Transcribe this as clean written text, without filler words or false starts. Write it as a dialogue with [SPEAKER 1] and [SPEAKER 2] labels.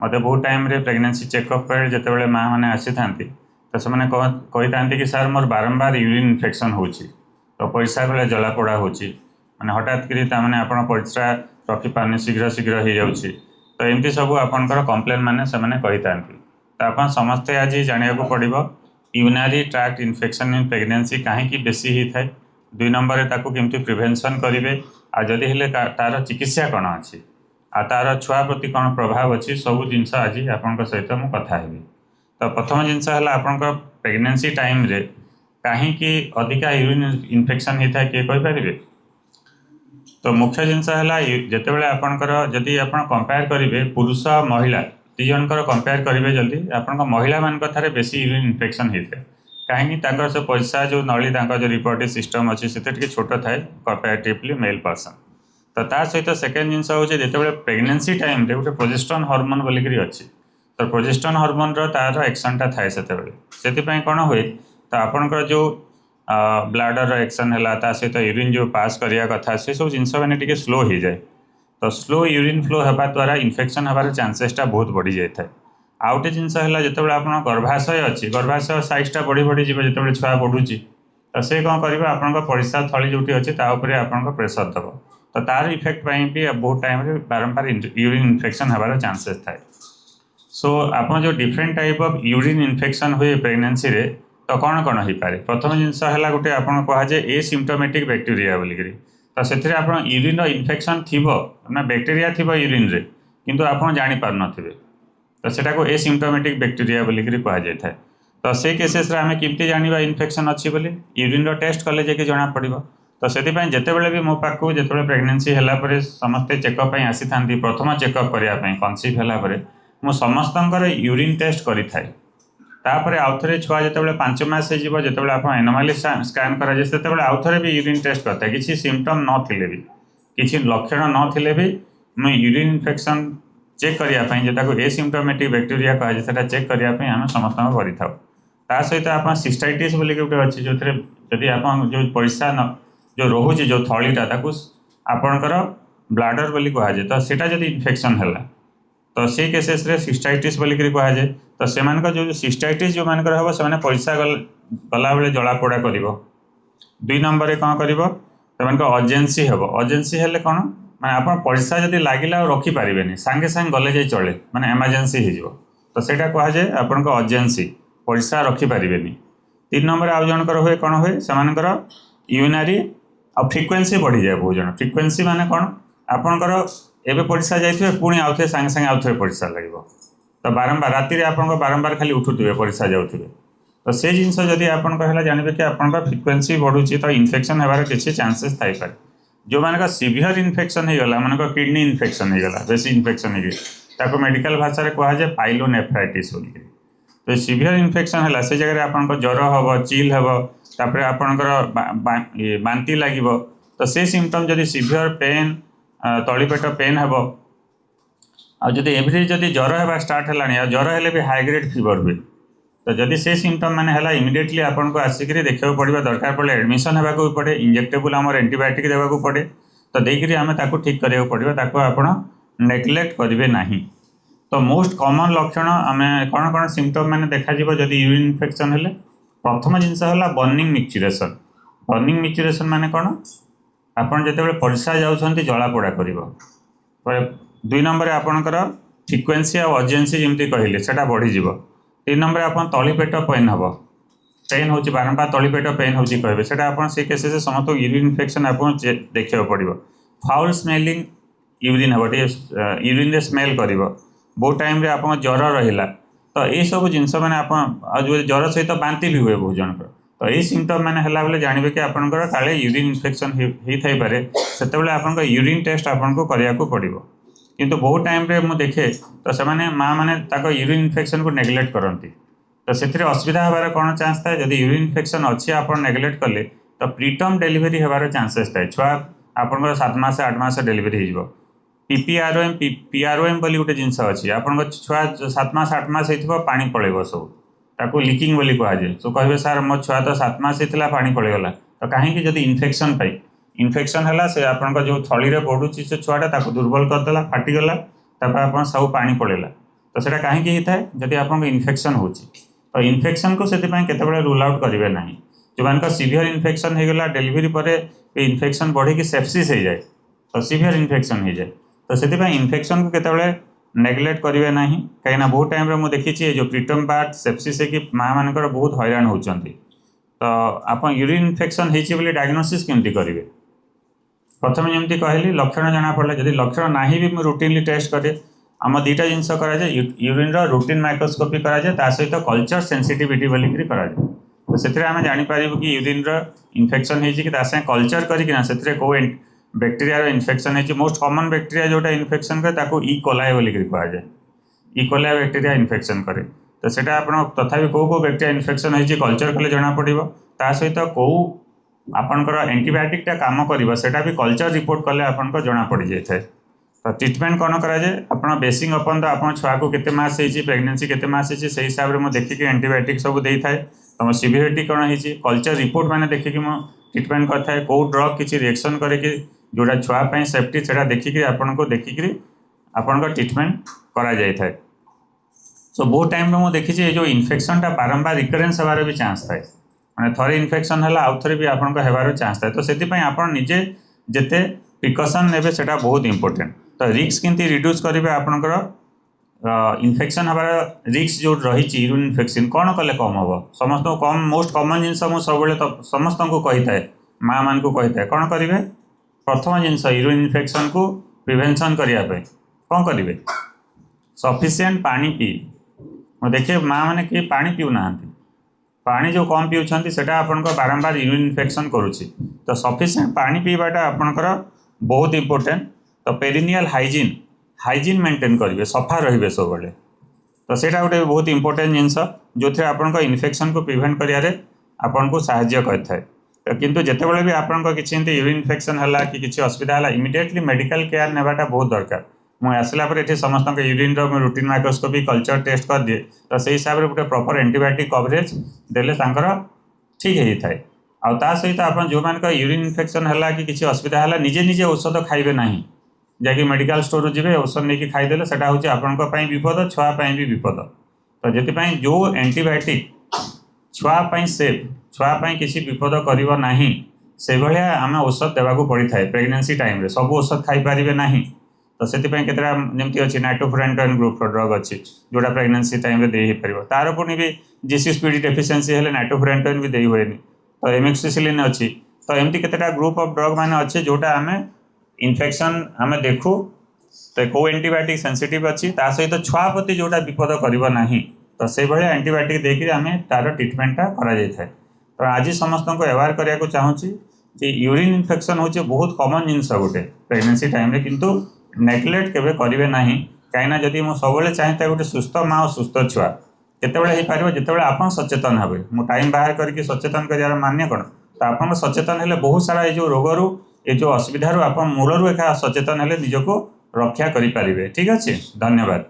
[SPEAKER 1] मत बहुत टाइम रे प्रेगनेंसी चेकअप जिते माँ मैंने आसी था तो से कही था कि सर मोर बारंबार यूरिन इन्फेक्शन हो तो पैसा बेले जलापोड़ा हो मैंने हठात कि आप परिस्रा रखिपारे शीघ्र शीघ्र हो जाऊँगी तो एमती सब आपंकर कम्प्लेन मैंने से कही था तो आप समस्ते आज जाना पड़ो urinary tract infection in pregnancy कहीं बेसी होता है 2 नंबर केमती प्रिवेंशन करेंगे आदि हेल्ले तार चिकित्सा कौन अच्छी आ तार छुआ प्रति कौन प्रभाव अच्छी सब जिनस आज आपण सहित मुझे कथा हेबी। तो प्रथम जिनस है आपण प्रेगनेंसी टाइम रे कहीं अधिका यूरिन इन्फेक्शन होता है किए कहींपारे। तो मुख्य जिनस है जिते आपणकर जदि आप कंपेयर करेंगे पुरुष महिला दी जनकर कंपेयर करेंगे जल्दी आप महिला मान थे बेसी यूरिन इन्फेक्शन होता है कहीं से पैसा जो नली जो रिपोर्टिव सिस्टम अच्छी से छोट थाए कंपेरेटिवली मेल पर्सन। तो ता सहित सेकेंड जिनस हूँ जो प्रेगनेंसी टाइम रे गोटे प्रोजेस्टेरोन हार्मोन बोलिकी अच्छी तो प्रोजेस्टेरोन हार्मोन तार एक्शनटा थाए से कौन हुए तो आपणकर जो ब्लाडर एक्शन है सहित यूरिन जो पास करने कथा से सब जिनस मैंने स्लो हो जाए तो स्लो यूरिन फ्लो होगा द्वारा इन्फेक्शन होबार चांसेसटा बहुत बढ़ी जाए। आउ गोटे जिनस है जो आप गर्भाशय अच्छी गर्भाशय साइजटा बढ़ी बढ़ी जो छुआ बढ़ुची तो से कौन कर आप परिस्रा थली जो अच्छी आप प्रेसर दब तो तार इफेक्ट भी बहुत टाइम बारंबार यूरिन इन्फेक्शन होबार चांसेस थाए। सो आप जो different type of urine infection हुए प्रेगनेंसी रे तो कौन कौन हो पारे प्रथम जिनस है गोटे आप कहुए एसिम्प्टोमेटिक बैक्टेरिया बोलिकी तो से आप यूरिन इन्फेक्शन थी ना बैक्टेरिया थी यूरिन रे किंतु आप जापर न तो सेटा को एसिम्प्टोमेटिक बैक्टेरिया बोलिकी कहुए। तो से केसेस आम केमती जाना इन्फेक्शन अच्छी बोली यूरिन टेस्ट कले जाकि जना पड़ो तो से जिते भी मो पाक जो प्रेगनेंसी है समस्ते चेकअप आसी था प्रथम चेकअप करने कनसीव है मु समस्त यूरिन टेस्ट करें तापर आउ थे छुआ जो 5 मास जो आप एनोमाली स्कान कराए से आउ थे भी यूरिन टेस्ट करता है किसी सिम्पटम नथिले भी किसी लक्षण नथिले भी मैं यूरिन इन्फेक्शन चेक करने जो एसिम्प्टोमेटिक बैक्टेरिया कहुए से चेक करने आम समस्त कर सहित आप सिस्टाइटिस बोलिक गोटे अच्छी जो जदि आप जो पैसा जो रोचे जो थलीटा आपणकर ब्लाडर बोली कहुए तो सीटा जब इन्फेक्शन है तो से केसेस रे सिस्टाइटिस बोलिकी कहुए तो से जो सिस्टाइटिस जो मानकर हम से पैसा गला बेले जलापोड़ा कर 2 नंबर कौन कर अर्जेन्सी हम अर्जेन्सी है कौन मैं आप पैसा जब लगे रखिपारे सांगे सांगे गले जाए चले मैंने एमरजेंसी हो तो सेटा कहुए आपण अर्जेन्सी पैसा रखिपारे। 3 नंबर आउ जनकर हुए कौन हुए से यूरिनरी आ फ्रिक्वेन्सी बढ़ी जाए बहुत जन फ्रिक्वेन्सी माने कौन आपणकर एवं पैसा जाइए पुणी आउ थे सांगे सांगे आउ थे पैसा लगे तो बारंबार राति आप बारंबार खाली उठुवे पैसा जाऊे तो से जिनस जदि आपंकर जानवे कि आप फ्रिक्वेन्सी बढ़ुची तो इन्फेक्शन होबार किसी चांसेस थाई जो मान सीवियर इन्फेक्शन होगा मान किडनी इन्फेक्शन होगा बेसी इन्फेक्शन हो मेडिकल भाषा कहुए पाइलोनेफ्राइटिस बोलिकी तो सीवियर इन्फेक्शन है से जगह आप ज्वर हम चिल हम तापर आपणकर बांती लगे तो से सिम्पटम जदि सीवियर पेन तलीपेट पेन हम आदि एवरी जदि ज्वर है स्टार्ट है ज्वर है भी हाई ग्रेड फीवर हुए तो जदि से सिम्पटम मैंने है इमिडिएटली आपको आसिक देखा पड़ा दरकार पड़े एडमिशन होगा पड़े इंजेक्टेबल आम एंटीबायोटिक देवाक पड़े तो देकर आम ठीक करा पड़ो आप नेग्लेक्ट करेंगे ना। तो मोस्ट कॉमन लक्षण आम कौन कौन सिम्पटम मैंने देखा जदि यूरिन इन्फेक्शन है प्रथम जिनस है बर्निंग मिक्चुरेशन माने कौन आपड़ जो परिस्रा जाऊँच जलापोड़ा कर 2 नंबर आपणकर फ्रिक्वेन्सी आ अर्जेन्सी जमी कहले से बढ़ीज 3 नंबर आप तलीपेट पेन हम पेन हो बारंबार तलीपेट पेन हो कहे से से केसेस समस्त यूरिन इन्फेक्शन आपको देखा पड़ो फाउल स्मेलिंग यूरिन हम यूरिन स्मेल कर बहुत टाइम आप ज्वर रहा तो ये सब जिनस मैंने आप ज्वर सहित बांती भी हुए बहुत जनकर तो ये सिम्पटम मैंने है बोले जानवे कि आपंकर काले यूरिन इन्फेक्शन होता पारे से आप यूरिन टेस्ट आपको करने पड़ो किंतु बहुत टाइम रे मु देखे तो से माँ मैंने यूरिन इन्फेक्शन को नेग्लेक्ट करती तो से असुविधा होबार कौन चान्स था जब यूरिन इन्फेक्शन अच्छी आप नेग्लेक्ट कले तो प्रीटर्म डेलीवरी होबार चान्सेस थाए छुआ आपंकर 7 मास 8 मास डेलीवरी हो पीआरओएम बोली गोटे जिनस अच्छी आप छुआ 7 मास 8 मास हो पानी पड़ेगा सब ताको लिकिंग बोली कहुए सो कहे सर मो छुआ तो 7 मास होता पानी पड़ेगा तो कहीं जब इन्फेक्शन पाई इन्फेक्शन है से आप जो थली में बढ़ुची से छुआटा दुर्बल करदेला फाटीगला आप सब पानी पड़ेगा तो सेटा कहीं होता है जदि आपको इन्फेक्शन हो तो इन्फेक्शन को से केतबेले रूल आउट करेंगे ना जो मान सीवियर इन्फेक्शन होगला डेलीवरी पर इन्फेक्शन बढ़ी सेप्सिस हो जाए तो सीवियर इन्फेक्शन हो जाए तो से इन्फेक्शन को केतबेले नेग्लेक्ट करेंगे ना कहीं बहुत टाइम मुझे देखी जो प्रीटर्म पार्ट सेप्सिस है माँ मानकर बहुत हैरान होती तो आप यूरिन इन्फेक्शन होती डायग्नोसिस केमती करेंगे प्रथम जमी कहली लक्षण जना पड़ा जब लक्षण ना भी मुझे रुटीनली टेस्ट करे आम दुईटा जिनस कराए यूरिन रुटीन माइक्रोस्कोपी कराए सहित कल्चर सेंसिटिविटी बोलिक कराए तो से आम जापर कि यूरिन इन्फेक्शन होती कल्चर करके कौ बैक्टीरिया इन्फेक्शन है मोस्ट कॉमन बैक्टीरिया जोटा इन्फेक्शन करे ई कोलाई बोलिक कहुए ई कोलाई बैक्टीरिया इन्फेक्शन करे तो सेटा आपन तथापि कौ बैक्टीरिया इन्फेक्शन होती कल्चर कले जना पड़ो ता सहित कौ आपणकर एंटीबायोटिकटा काम कर सेटा भी कल्चर रिपोर्ट कले आपन जना पड़ जाए तो ट्रिटमेंट कौन कराए आप बेसिंग अपन तो आप छुआ को केते मास होती प्रेगनेंसी केते मास होती से हिसाब से देखिए एंटीबायोटिक सब दे था तुम सीवियरिटी कौन होती कल्चर रिपोर्ट मैंने देखिए ट्रिटमेंट करता कौ ड्रग किसी रिएक्शन करके जोटा छुआपाई सेफ्टी से देखिक आपन को देखिक आपन ट्रिटमेंट करा जाए था सो बहुत टाइम मुझे देखी जो इन्फेक्शनटा बारंबार रिकरेन्स होवार भी चान्स थाए मैंने थरे इन्फेक्शन है आउ थे भी आपन होवार चान्स थाए तो से निजे जिते प्रिकसन ने सेटा बहुत इंपोर्टेंट तो रिस्क केमती रिड्यूस करेंगे आपणकर इन्फेक्शन हमार रिस्क जो रही यूरिन इन्फेक्शन कौन कले कम हम समस्त कम मोस्ट कॉमन जिनस मुझे सब समस्त को कही था माँ मान को कही था कौन करेंगे प्रथम जिनस यूरिन इन्फेक्शन को प्रिवेंशन करने कौन करेंगे सफिशिएंट पानी पी देखिए माँ मैंने कि पानी पीऊना पानी जो कम पीछे से बारंबार यूरिन इन्फेक्शन करुच्ची तो सफिशिएंट पानी पीवाटा आपणकर बहुत इंपोर्टेंट तो पेरिनियल हाइजीन मेंटेन करेंगे सफा रे सब तो सेटा गोटे बहुत इंपोर्टेंट जिनस जो थे आपन इन्फेक्शन को प्रिवेंट करियारे आपन को साहाय्य करता है तो किंतु जितेबाला भी आपन किसी यूरिन इन्फेक्शन है कि किसी असुविधा है इमिडिएटली मेडिकल केयर नेबाटा बहुत दरकार मुझे आसला ये समस्त urine routine microscopy culture test कर दिए तो से हिसाब से गोटे प्रॉपर एंटीबायोटिक कवरेज देले ठीक होता है आ सहित आप जो मान यूरिन इन्फेक्शन है कि किसी असुविधा है निजे निजे औषध खाइबे ना जैकि मेडिकल स्टोर जी औषध नहीं खाईदे से आपंपाई विपद छुआपाई भी विपद तो ये जो एंटीबायोटिक छुआपाई सेफ छुआपाई किसी विपद करना से भाया आम औषध देवाक पड़ी था प्रेगनेंसी टाइम सब औषध खाई पारे ना तो से केतटा जमी अच्छी नाइट्रोफुरानिटोन ग्रुप ड्रग अच्छी जोटा प्रेगनेंसी टाइम दे ही पार तार पुणी भी जीसीएसपीडी डेफिशिएंसी है नाइट्रोफुरानिटोन भी दे हुए तो एमिक्सिसिलिन अच्छी तो एमती केतटा ग्रुप ऑफ ड्रग मैंने अच्छे जोटा आम इन्फेक्शन आम देखू तो कौ एंटीबायोटिक सेंसिटिव अच्छी सहित छुआ प्रति जोटा विपद करना तो से भाया एंटीबायोटिक देकर आम तार ट्रिटमेंटा कर तो आज समस्त को अवेयर करने को चाहूँगी कि यूरिन इन्फेक्शन हूँ बहुत कॉमन जिनस गोटे प्रेगनेंसी टाइम किंतु नेग्लेक्ट केवे करेंगे ना कहीं जदि मुझे सब चाहता गोटे सुस्थ माँ और सुस्थ छुआ केतबेले पार जितेबाला आप सचेतन हे मु टाइम बाहर करके सचेतन कर मान्य कौन तो आप सचेतन हेल्ले बहुत सारा ये रोगरू ये जो असुविधा आप मूलरू एका सचेतन हेल्ले निजको रक्षा करें। ठीक अच्छे, धन्यवाद।